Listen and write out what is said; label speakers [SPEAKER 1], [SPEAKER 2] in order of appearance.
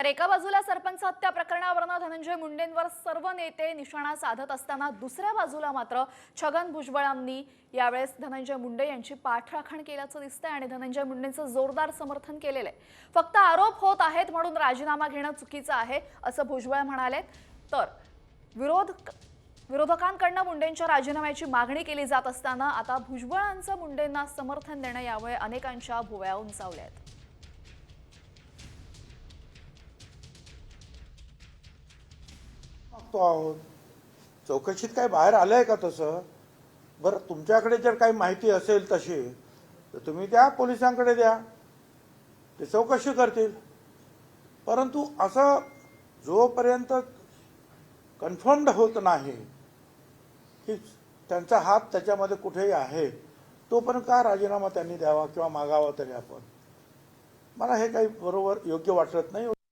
[SPEAKER 1] एका बाजूला सरपंच हत्या प्रकरणावरून धनंजय मुंडेंवर सर्व नेते निशाणा साधत असताना दुसऱ्या बाजूला मात्र छगन भुजबळांनी यावेळेस धनंजय मुंडे यांची पाठराखण केल्याचं दिसतंय आणि धनंजय मुंडेंचं जोरदार समर्थन केलेलं आहे। फक्त आरोप होत आहेत म्हणून राजीनामा घेणं चुकीचं आहे असं भुजबळ म्हणाले। तर विरोधकांकडून मुंडेंच्या राजीनाम्याची मागणी केली जात असताना आता भुजबळांचं मुंडेंना समर्थन देणं यामुळे अनेकांच्या भुवया उंचावल्या आहेत।
[SPEAKER 2] आहोत चौकशीत काय बाहेर आलंय का तसं? बरं, तुमच्याकडे जर काही माहिती असेल तशी तर तुम्ही द्या, पोलिसांकडे द्या, ते चौकशी करतील। परंतु असं जोपर्यंत कन्फर्म्ड होत नाही की त्यांचा हात त्याच्यामध्ये कुठेही आहे तोपर्यंत का राजीनामा त्यांनी द्यावा किंवा मागावा तरी आपण, मला हे काही बरोबर योग्य वाटत नाही।